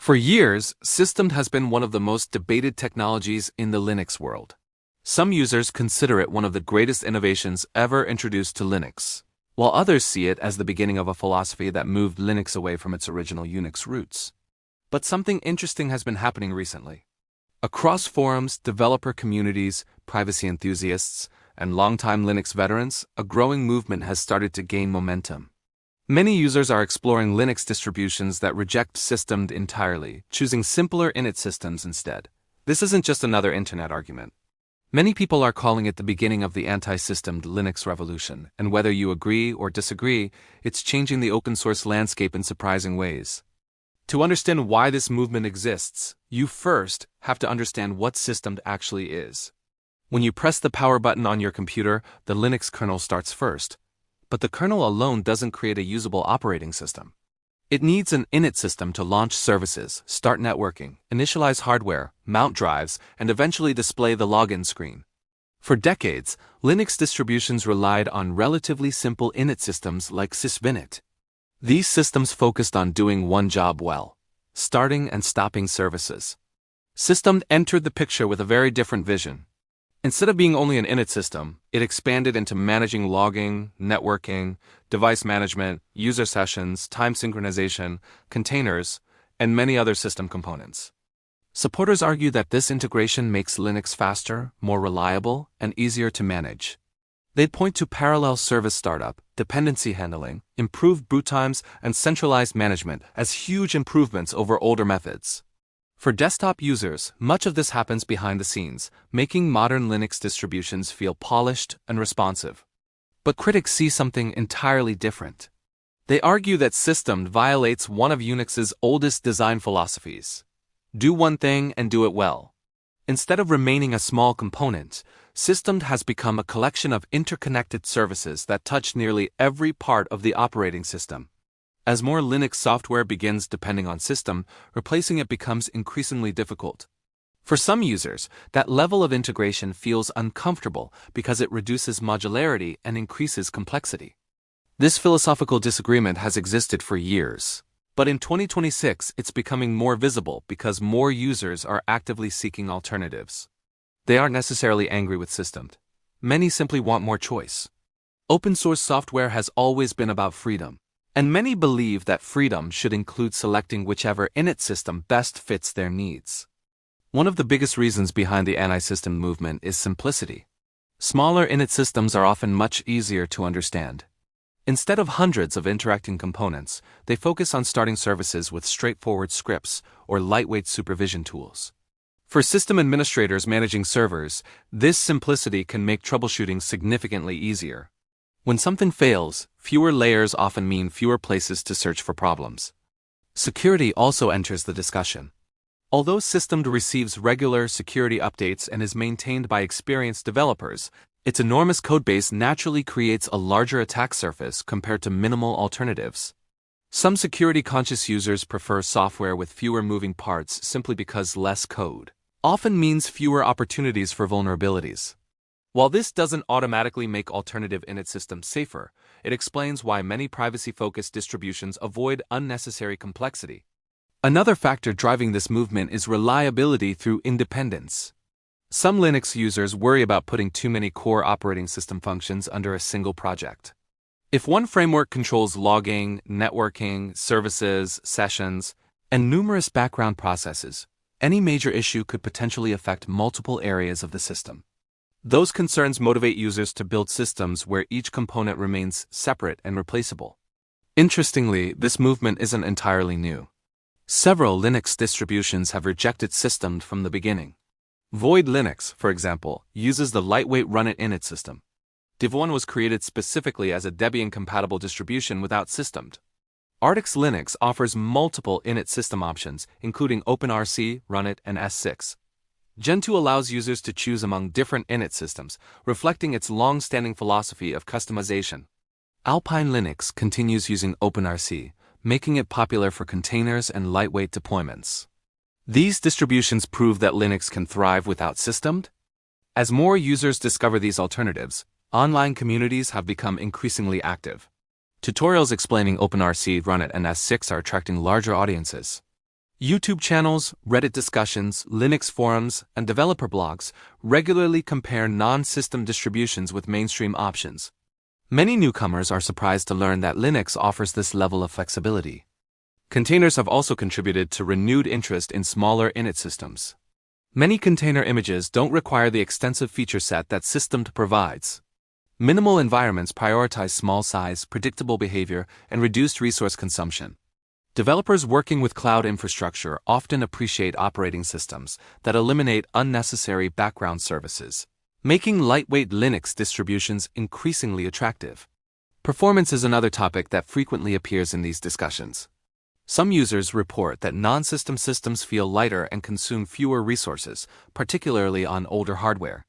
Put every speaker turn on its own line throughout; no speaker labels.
For years, Systemd has been one of the most debated technologies in the Linux world. Some users consider it one of the greatest innovations ever introduced to Linux, while others see it as the beginning of a philosophy that moved Linux away from its original Unix roots. But something interesting has been happening recently. Across forums, developer communities, privacy enthusiasts, and longtime Linux veterans, a growing movement has started to gain momentum. Many users are exploring Linux distributions that reject Systemd entirely, choosing simpler init systems instead. This isn't just another internet argument. Many people are calling it the beginning of the anti-Systemd Linux revolution, and whether you agree or disagree, it's changing the open-source landscape in surprising ways. To understand why this movement exists, you first have to understand what Systemd actually is. When you press the power button on your computer, the Linux kernel starts first. But the kernel alone doesn't create a usable operating system. It needs an init system to launch services, start networking, initialize hardware, mount drives, and eventually display the login screen. For decades, Linux distributions relied on relatively simple init systems like sysvinit. These systems focused on doing one job well: starting and stopping services. Systemd entered the picture with a very different vision. Instead of being only an init system, it expanded into managing logging, networking, device management, user sessions, time synchronization, containers, and many other system components. Supporters argue that this integration makes Linux faster, more reliable, and easier to manage. They'd point to parallel service startup, dependency handling, improved boot times, and centralized management as huge improvements over older methods. For desktop users, much of this happens behind the scenes, making modern Linux distributions feel polished and responsive. But critics see something entirely different. They argue that Systemd violates one of Unix's oldest design philosophies: do one thing and do it well. Instead of remaining a small component, Systemd has become a collection of interconnected services that touch nearly every part of the operating system. As more Linux software begins depending on Systemd, replacing it becomes increasingly difficult. For some users, that level of integration feels uncomfortable because it reduces modularity and increases complexity. This philosophical disagreement has existed for years, but in 2026 it's becoming more visible because more users are actively seeking alternatives. They aren't necessarily angry with Systemd. Many simply want more choice. Open source software has always been about freedom. And many believe that freedom should include selecting whichever init system best fits their needs. One of the biggest reasons behind the anti-Systemd movement is simplicity. Smaller init systems are often much easier to understand. Instead of hundreds of interacting components, they focus on starting services with straightforward scripts or lightweight supervision tools. For system administrators managing servers, this simplicity can make troubleshooting significantly easier. When something fails, fewer layers often mean fewer places to search for problems. Security also enters the discussion. Although Systemd receives regular security updates and is maintained by experienced developers, its enormous codebase naturally creates a larger attack surface compared to minimal alternatives. Some security-conscious users prefer software with fewer moving parts simply because less code often means fewer opportunities for vulnerabilities. While this doesn't automatically make alternative init systems safer, it explains why many privacy-focused distributions avoid unnecessary complexity. Another factor driving this movement is reliability through independence. Some Linux users worry about putting too many core operating system functions under a single project. If one framework controls logging, networking, services, sessions, and numerous background processes, any major issue could potentially affect multiple areas of the system. Those concerns motivate users to build systems where each component remains separate and replaceable. Interestingly, this movement isn't entirely new. Several Linux distributions have rejected Systemd from the beginning. Void Linux, for example, uses the lightweight runit init system. Devuan was created specifically as a Debian-compatible distribution without Systemd. Artix Linux offers multiple init system options, including OpenRC, runit, and S6. Gentoo allows users to choose among different init systems, reflecting its long-standing philosophy of customization. Alpine Linux continues using OpenRC, making it popular for containers and lightweight deployments. These distributions prove that Linux can thrive without Systemd. As more users discover these alternatives, online communities have become increasingly active. Tutorials explaining OpenRC, runit, and S6 are attracting larger audiences. YouTube channels, Reddit discussions, Linux forums, and developer blogs regularly compare non-system distributions with mainstream options. Many newcomers are surprised to learn that Linux offers this level of flexibility. Containers have also contributed to renewed interest in smaller init systems. Many container images don't require the extensive feature set that Systemd provides. Minimal environments prioritize small size, predictable behavior, and reduced resource consumption. Developers working with cloud infrastructure often appreciate operating systems that eliminate unnecessary background services, making lightweight Linux distributions increasingly attractive. Performance is another topic that frequently appears in these discussions. Some users report that non-system systems feel lighter and consume fewer resources, particularly on older hardware.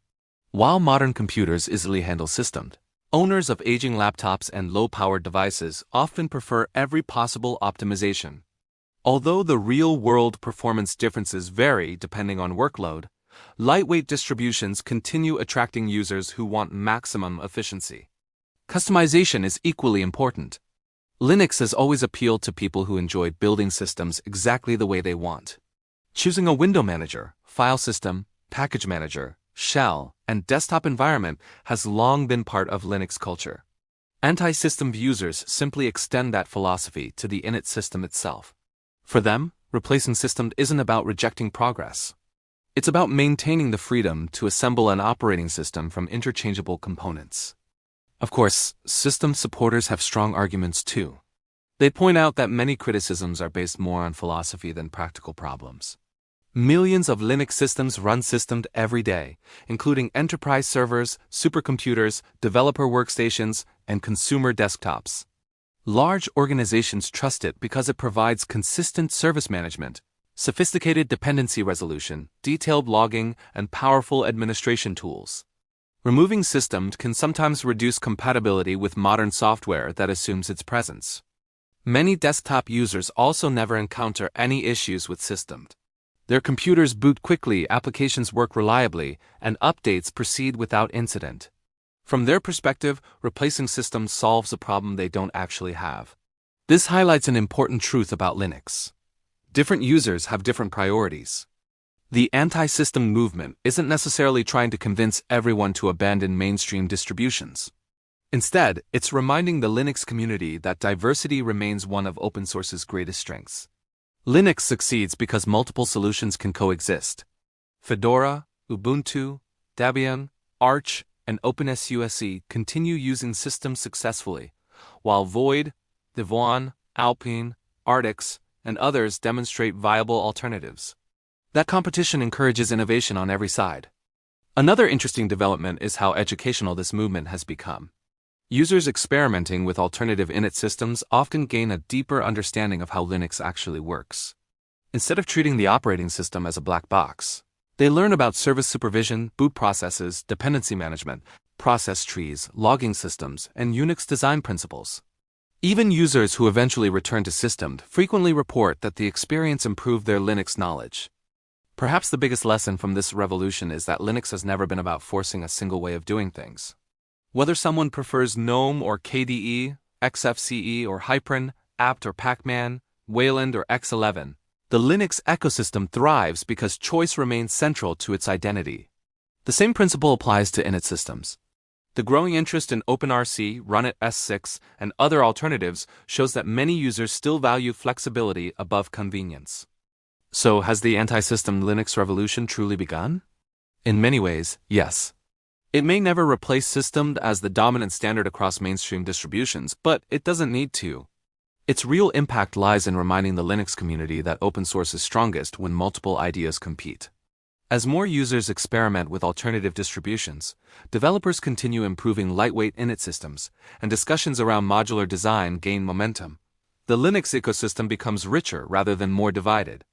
While modern computers easily handle Systemd, owners of aging laptops and low-powered devices often prefer every possible optimization. Although the real-world performance differences vary depending on workload, lightweight distributions continue attracting users who want maximum efficiency. Customization is equally important. Linux has always appealed to people who enjoy building systems exactly the way they want. Choosing a window manager, file system, package manager, shell, and desktop environment has long been part of Linux culture. Anti-system users simply extend that philosophy to the init system itself. For them, replacing Systemd isn't about rejecting progress. It's about maintaining the freedom to assemble an operating system from interchangeable components. Of course, Systemd supporters have strong arguments too. They point out that many criticisms are based more on philosophy than practical problems. Millions of Linux systems run Systemd every day, including enterprise servers, supercomputers, developer workstations, and consumer desktops. Large organizations trust it because it provides consistent service management, sophisticated dependency resolution, detailed logging, and powerful administration tools. Removing Systemd can sometimes reduce compatibility with modern software that assumes its presence. Many desktop users also never encounter any issues with Systemd. Their computers boot quickly, applications work reliably, and updates proceed without incident. From their perspective, replacing Systemd solves a problem they don't actually have. This highlights an important truth about Linux. Different users have different priorities. The anti-system movement isn't necessarily trying to convince everyone to abandon mainstream distributions. Instead, it's reminding the Linux community that diversity remains one of open source's greatest strengths. Linux succeeds because multiple solutions can coexist. Fedora, Ubuntu, Debian, Arch, and OpenSUSE continue using systems successfully, while Void, Devuan, Alpine, Artix, and others demonstrate viable alternatives. That competition encourages innovation on every side. Another interesting development is how educational this movement has become. Users experimenting with alternative init systems often gain a deeper understanding of how Linux actually works. Instead of treating the operating system as a black box, they learn about service supervision, boot processes, dependency management, process trees, logging systems, and Unix design principles. Even users who eventually return to Systemd frequently report that the experience improved their Linux knowledge. Perhaps the biggest lesson from this revolution is that Linux has never been about forcing a single way of doing things. Whether someone prefers GNOME or KDE, XFCE or Hyprin, apt or Pacman, Wayland or X11, the Linux ecosystem thrives because choice remains central to its identity. The same principle applies to init systems. The growing interest in OpenRC, runit S6, and other alternatives shows that many users still value flexibility above convenience. So, has the anti-system Linux revolution truly begun? In many ways, yes. It may never replace Systemd as the dominant standard across mainstream distributions, but it doesn't need to. Its real impact lies in reminding the Linux community that open source is strongest when multiple ideas compete. As more users experiment with alternative distributions, developers continue improving lightweight init systems, and discussions around modular design gain momentum. The Linux ecosystem becomes richer rather than more divided.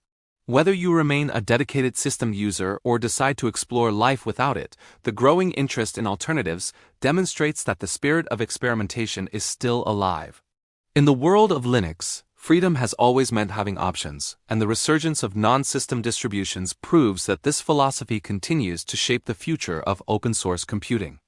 Whether you remain a dedicated system user or decide to explore life without it, the growing interest in alternatives demonstrates that the spirit of experimentation is still alive. In the world of Linux, freedom has always meant having options, and the resurgence of non-system distributions proves that this philosophy continues to shape the future of open-source computing.